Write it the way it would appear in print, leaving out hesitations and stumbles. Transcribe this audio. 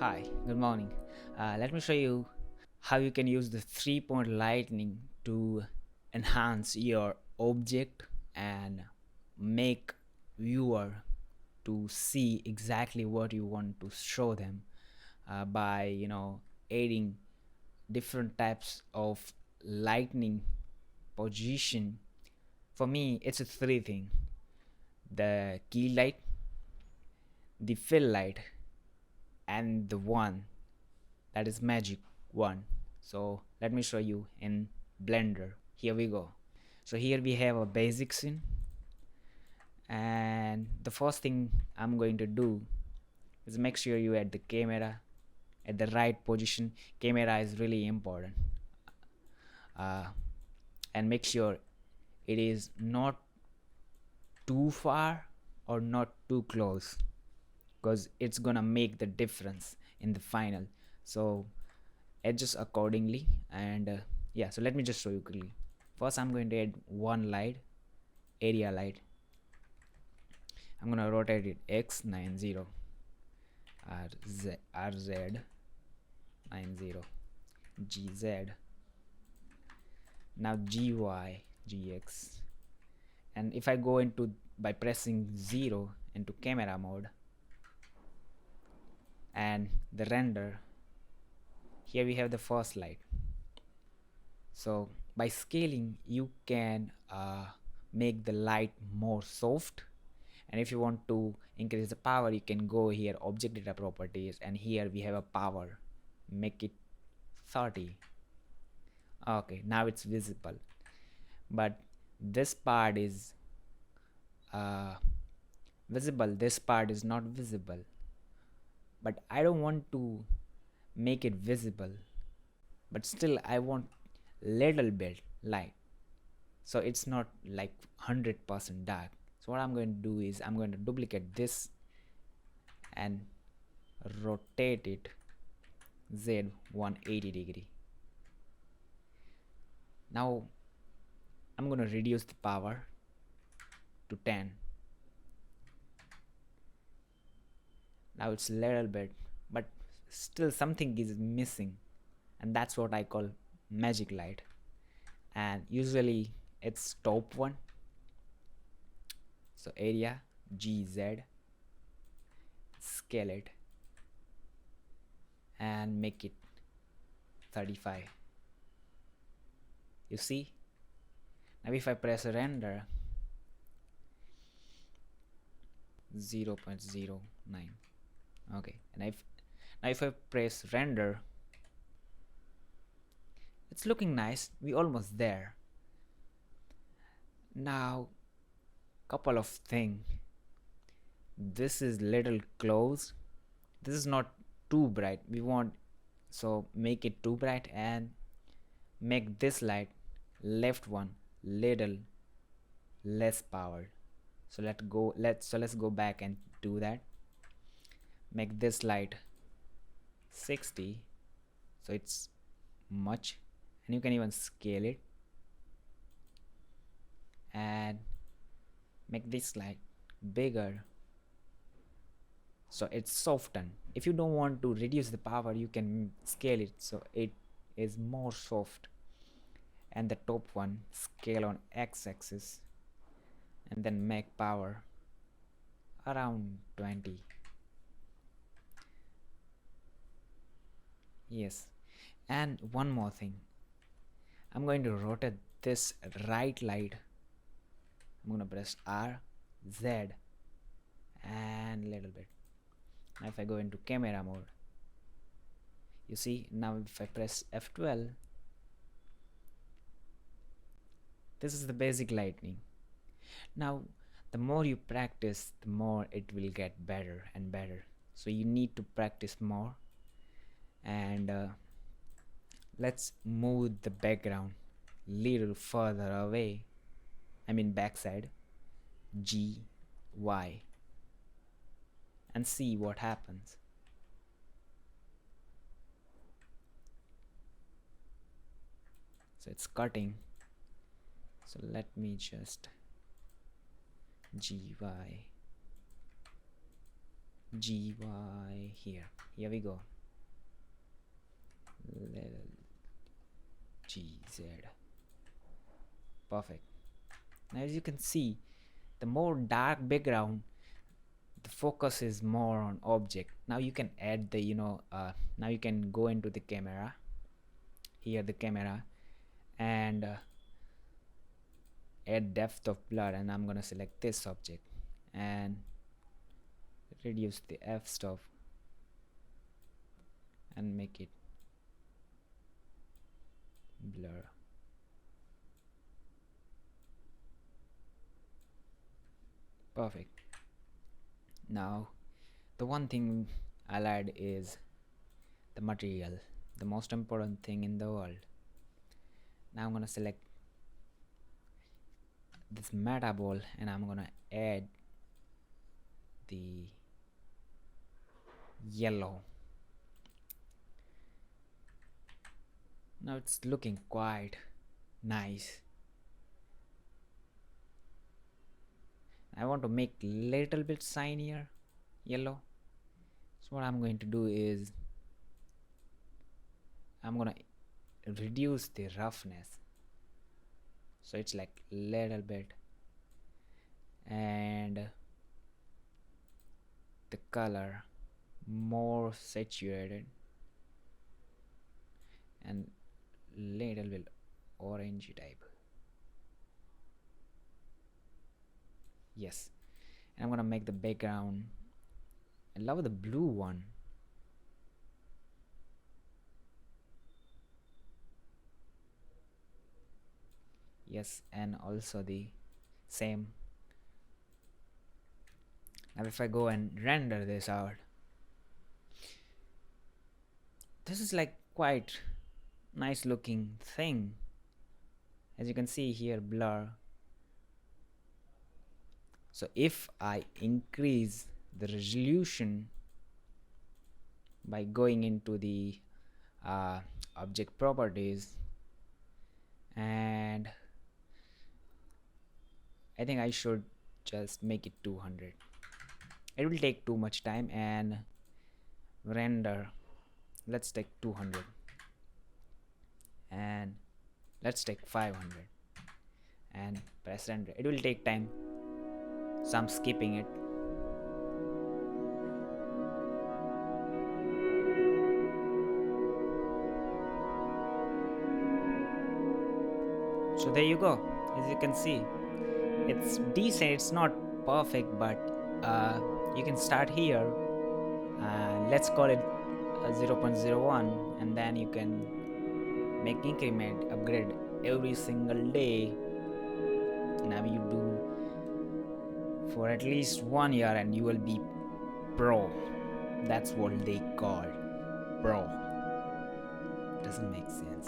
Hi, good morning. Let me show you how you can use the 3-point lightning to enhance your object and make viewer to see exactly what you want to show them by adding different types of lightning position. For me, it's a three thing: the key light, the fill light, and the one that is magic one. So let me show you in Blender. Here we go. So here we have a basic scene, and the first thing I'm going to do is make sure you add the camera at the right position. Camera is really important, uh, and make sure it is not too far or not too close, because it's gonna make the difference in the final. So adjust accordingly. And yeah, so let me just show you quickly. First, I'm going to add one light, area light. I'm gonna rotate it x90, rz 90, gz, now gy, gx. And if I go into by pressing 0 into camera mode and the render, here we have the first light. So by scaling you can make the light more soft, and if you want to increase the power you can go here, object data properties, and here we have a power, make it 30. Okay, now it's visible, but this part is visible, this part is not visible. But I don't want to make it visible, but still I want little bit light, so it's not like 100% dark. So what I'm going to do is I'm going to duplicate this and rotate it z 180 degree. Now I'm going to reduce the power to 10. Now it's a little bit, but still something is missing, and that's what I call magic light. And usually it's top one. So area gz, scale it and make it 35. You see, now if I press render, 0.09. Okay, and now if I press render, it's looking nice, we almost there. Now couple of thing, this is little close, this is not too bright, we want, so make it too bright and make this light left one little less powered. So let's go back and do that. Make this light 60, so it's much, and you can even scale it and make this light bigger, so it's softened. If you don't want to reduce the power you can scale it so it is more soft. And the top one scale on x-axis and then make power around 20. Yes, and one more thing, I'm going to rotate this right light. I'm gonna press R, Z, and little bit. Now if I go into camera mode, you see, now if I press F12, this is the basic lightning. Now the more you practice, the more it will get better and better, so you need to practice more. And let's move the background little further away, I mean backside, G, Y, and see what happens. So it's cutting, so let me just GY gy here we go, level gz. Perfect. Now as you can see, the more dark background, the focus is more on object. Now you can add the now you can go into the camera, here the camera, and add depth of blur, and I'm gonna select this object and reduce the f-stop and make it blur. Perfect. Now the one thing I'll add is the material, the most important thing in the world. Now I'm gonna select this meta ball and I'm gonna add the yellow. Now it's looking quite nice. I want to make little bit shinier yellow. So what I'm going to do is I'm gonna reduce the roughness, so it's like little bit, and the color more saturated and little bit orangey type. Yes, and I'm gonna make the background, I love the blue one. Yes, and also the same. Now if I go and render this out, this is like quite nice looking thing. As you can see here, blur. So if I increase the resolution by going into the object properties, and I think I should just make it 200. It will take too much time, and render, let's take 200, and let's take 500 and press render. It will take time, so I'm skipping it. So there you go. As you can see, it's decent, it's not perfect, but you can start here. Let's call it 0.01, and then you can make increment, upgrade every single day. Now you do for at least 1 year and you will be pro. That's what they call pro. Doesn't make sense.